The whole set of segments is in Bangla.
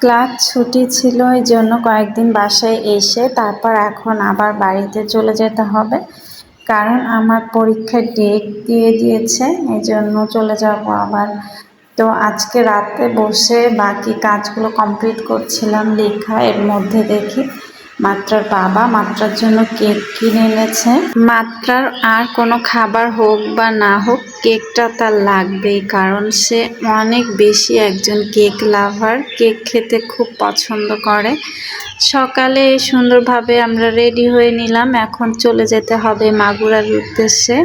ক্লাস ছুটি ছিল, এই জন্য কয়েকদিন বাসায় এসে তারপর এখন আবার বাড়িতে চলে যেতে হবে, কারণ আমার পরীক্ষার ডেট দিয়ে দিয়েছে। এই জন্য চলে যাব আবার। তো আজকে রাতে বসে বাকি কাজগুলো কমপ্লিট করছিলাম লেখা, এর মধ্যে দেখি মাত্রার বাবা মাত্রার জন্য কেক কিনে এনেছে। মাত্রার আর কোনো খাবার হোক বা না হোক, কেকটা তার লাগবেই, কারণ সে অনেক বেশি একজন কেক লাভার, কেক খেতে খুব পছন্দ করে। সকালে সুন্দরভাবে আমরা রেডি হয়ে নিলাম, এখন চলে যেতে হবে মাগুরার উদ্দেশ্যে।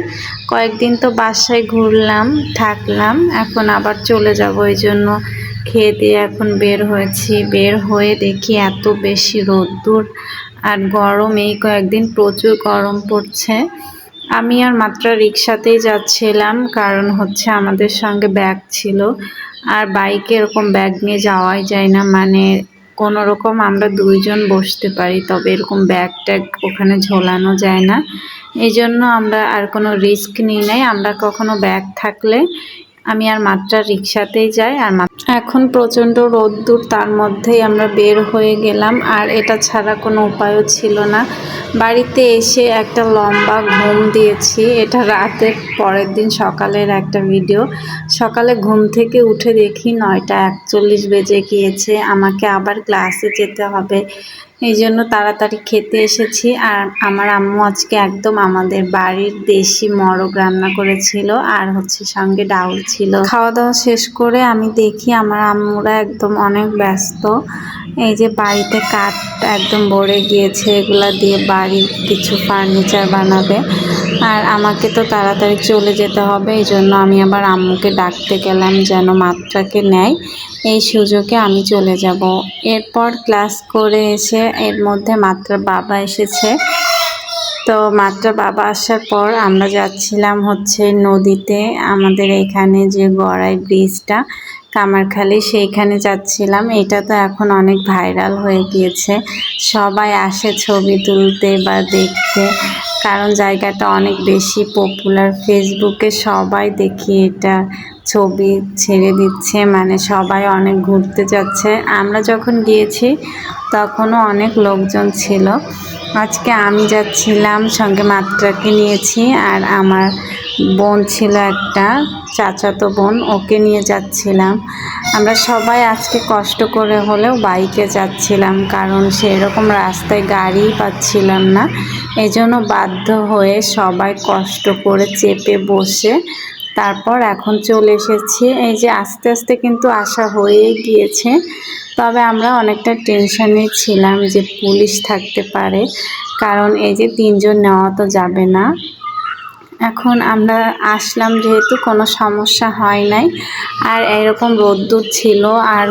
কয়েকদিন তো বাসায় ঘুরলাম, থাকলাম, এখন আবার চলে যাব। এই জন্য খেয়ে দিয়ে এখন বের হয়েছি। বের হয়ে দেখি এত বেশি রোদ্দুর আর গরম, এই কয়েকদিন প্রচুর গরম পড়ছে। আমি আর মাত্র রিক্সাতেই যাচ্ছিলাম, কারণ হচ্ছে আমাদের সঙ্গে ব্যাগ ছিল, আর বাইকে এরকম ব্যাগ নিয়ে যাওয়াই যায় না, মানে কোনো রকম আমরা দুইজন বসতে পারি, তবে এরকম ব্যাগ ট্যাগ ওখানে ঝোলানো যায় না। এই জন্য আমরা আর কোনো রিস্ক নিই নাই। আমরা কখনো ব্যাগ থাকলে আমি আর মাত্রা রিক্সাতেই যাই। আর এখন প্রচণ্ড রোদ্দুর, তার মধ্যেই আমরা বের হয়ে গেলাম, আর এটা ছাড়া কোনো উপায়ও ছিল না। বাড়িতে এসে একটা লম্বা ঘুম দিয়েছি, এটা রাতের পরের দিন সকালের একটা ভিডিও। সকালে ঘুম থেকে উঠে দেখি 9টা 41 বেজে গিয়েছে, আমাকে আবার ক্লাসে যেতে হবে। এই জন্য তাড়াতাড়ি খেতে এসেছি। আর আমার আম্মু আজকে একদম আমাদের বাড়ির দেশি মরগ রান্না করেছিল, আর হচ্ছে সঙ্গে ডাউল ছিল। খাওয়া দাওয়া শেষ করে আমি দেখি আমার আম্মুরা একদম অনেক ব্যস্ত। এই যে বাড়িতে কাঠ একদম ভরে গিয়েছে, এগুলা দিয়ে বাড়ির কিছু ফার্নিচার বানাবে, আর আমাকে তো তাড়াতাড়ি চলে যেতে হবে। এই জন্য আমি আবার আম্মুকে ডাকতে গেলাম যেন মাত্রাকে নেয়, এই সুযোগে আমি চলে যাব। এরপর ক্লাস করে এসে এর মধ্যে মাত্রার বাবা এসেছে। তো মাত্রা বাবা আসার পর আমরা যাচ্ছিলাম হচ্ছে নদীতে, আমাদের এখানে যে গড়াই ব্রিজটা কামারখালী, সেইখানে যাচ্ছিলাম। এটা তো এখন অনেক ভাইরাল হয়ে গিয়েছে, সবাই আসে ছবি তুলতে বা দেখতে, কারণ জায়গাটা অনেক বেশি পপুলার। ফেসবুকে সবাই দেখি এটা ছবি ছেড়ে দিচ্ছে, মানে সবাই অনেক ঘুরতে যাচ্ছে। আমরা যখন গিয়েছি তখনও অনেক লোকজন ছিল। আজকে আমি যাচ্ছিলাম, সঙ্গে মাত্রাকে নিয়েছি, আর আমার বোন ছিল একটা, চাচাতো বোন, ওকে নিয়ে যাচ্ছিলাম। আমরা সবাই আজকে কষ্ট করে হলেও বাইকে যাচ্ছিলাম, কারণ সেরকম রাস্তায় গাড়ি পাচ্ছিলাম না। এই জন্য বাধ্য হয়ে সবাই কষ্ট করে চেপে বসে তারপর এখন চলে এসেছি। এই যে আস্তে আস্তে কিন্তু আসা হয়েই গিয়েছে, তবে আমরা অনেকটা টেনশনে ছিলাম যে পুলিশ থাকতে পারে, কারণ এই যে 3জন নেওয়া তো যাবে না। এখন আমরা আসলাম, যেহেতু কোনো সমস্যা হয় নাই। আর এরকম রোদ্দুর ছিল, আর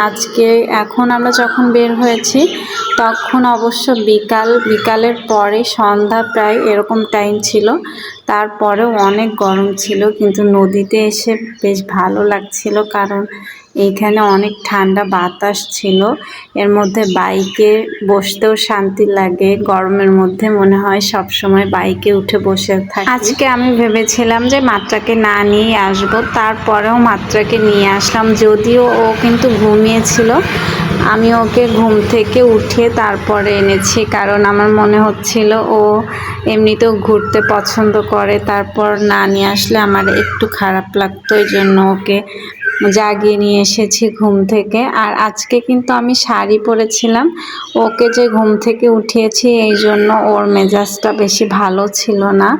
আজকে এখন আমরা যখন বের হয়েছি তখন অবশ্য বিকালের পরে সন্ধ্যা প্রায় এরকম টাইম ছিল, তারপরেও অনেক গরম ছিল, কিন্তু নদীতে এসে বেশ ভালো লাগছিল, কারণ এইখানে অনেক ঠান্ডা বাতাস ছিল। এর মধ্যে বাইকে বসতেও শান্তি লাগে, গরমের মধ্যে মনে হয় সব সময় বাইকে উঠে বসে থাকি। আজকে আমি ভেবেছিলাম যে মাত্রাকে না নিয়ে আসবো, তারপরেও মাত্রাকে নিয়ে আসলাম, যদিও ও কিন্তু ঘুমিয়েছিল। আমি ওকে ঘুম থেকে উঠে তারপরে এনেছি, কারণ আমার মনে হচ্ছিল ও এমনিতেও ঘুরতে পছন্দ করে, তারপর না নিয়ে আসলে আমার একটু খারাপ লাগতো। এই জন্য ওকে জাগিয়ে নিয়ে এসেছি ঘুম থেকে। আর আজকে কিন্তু আমি শাড়ি পরেছিলাম, ওকে যে ঘুম থেকে উঠিয়েছি এই জন্য ওর মেজাজটা বেশি ভালো ছিল না।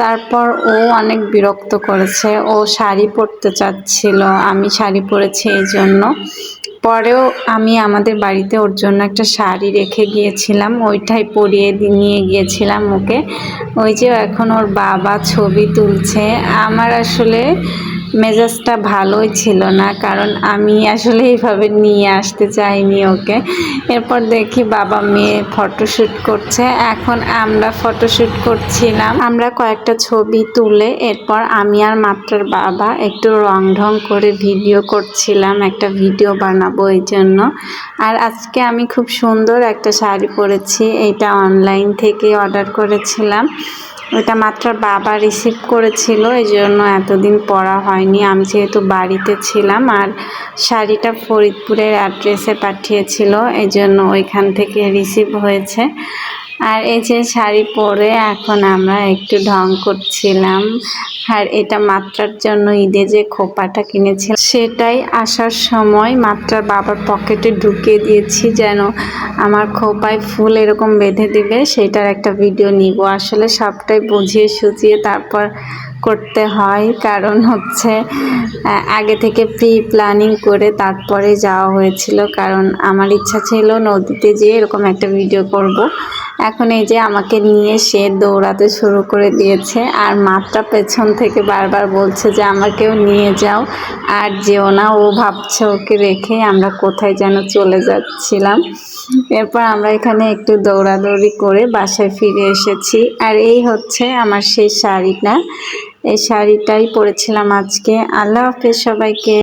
তারপর ও অনেক বিরক্ত করেছে, ও শাড়ি পরতে চাচ্ছিল, আমি শাড়ি পরেছি এই জন্য। পরেও আমি আমাদের বাড়িতে ওর জন্য একটা শাড়ি রেখে গিয়েছিলাম, ওইটাই পরিয়ে নিয়ে গিয়েছিলাম ওকে। ওই যে এখন ওর বাবা ছবি তুলছে। আমার আসলে মেজাজটা ভালোই ছিল না, কারণ আমি আসলে এইভাবে নিয়ে আসতে চাইনি ওকে। এরপর দেখি বাবা মেয়ে ফটোশ্যুট করছে, এখন আমরা ফটোশ্যুট করছিলাম। আমরা কয়েকটা ছবি তুলে এরপর আমি আর মাত্রার বাবা একটু রং ঢং করে ভিডিও করছিলাম, একটা ভিডিও বানাবো এই জন্য। আর আজকে আমি খুব সুন্দর একটা শাড়ি পরেছি, এটা অনলাইন থেকে অর্ডার করেছিলাম। ওইটা মাত্র বাবা রিসিভ করেছিল, এই জন্য এতদিন পরা হয়নি। আমি যেহেতু বাড়িতে ছিলাম আর শাড়িটা ফরিদপুরের অ্যাড্রেসে পাঠিয়েছিল, এই জন্য ওইখান থেকে রিসিভ হয়েছে। আর এই যে শাড়ি পরে এখন আমরা একটু ঢং করছিলাম। আর এটা মাত্রার জন্য ঈদে যে খোপাটা কিনেছি সেটাই আসার সময় মাত্রার বাবার পকেটে ঢুকিয়ে দিয়েছি, যেন আমার খোপায় ফুল এরকম বেঁধে দিবে, সেটার একটা ভিডিও নিব। আসলে সবটাই বুঝিয়ে সুঝিয়ে তারপর করতে হয়, কারণ হচ্ছে আগে থেকে প্রি প্ল্যানিং করে তারপরে যাওয়া হয়েছিল, কারণ আমার ইচ্ছা ছিল নদীতে যেয়ে এরকম একটা ভিডিও করব। এখন এই যে আমাকে নিয়ে সে দৌড়াতে শুরু করে দিয়েছে, আর মাত্রা পেছন থেকে বারবার বলছে যে আমাকেও নিয়ে যাও, আর যেও না। ও ভাবছে ওকে রেখে আমরা কোথায় যেন চলে যাচ্ছিলাম। এরপর আমরা এখানে একটু দৌড়াদৌড়ি করে বাসায় ফিরে এসেছি। আর এই হচ্ছে আমার সেই শাড়িটা, এই শাড়িটাই পরেছিলাম আজকে। আল্লাহ হাফেজ সবাইকে।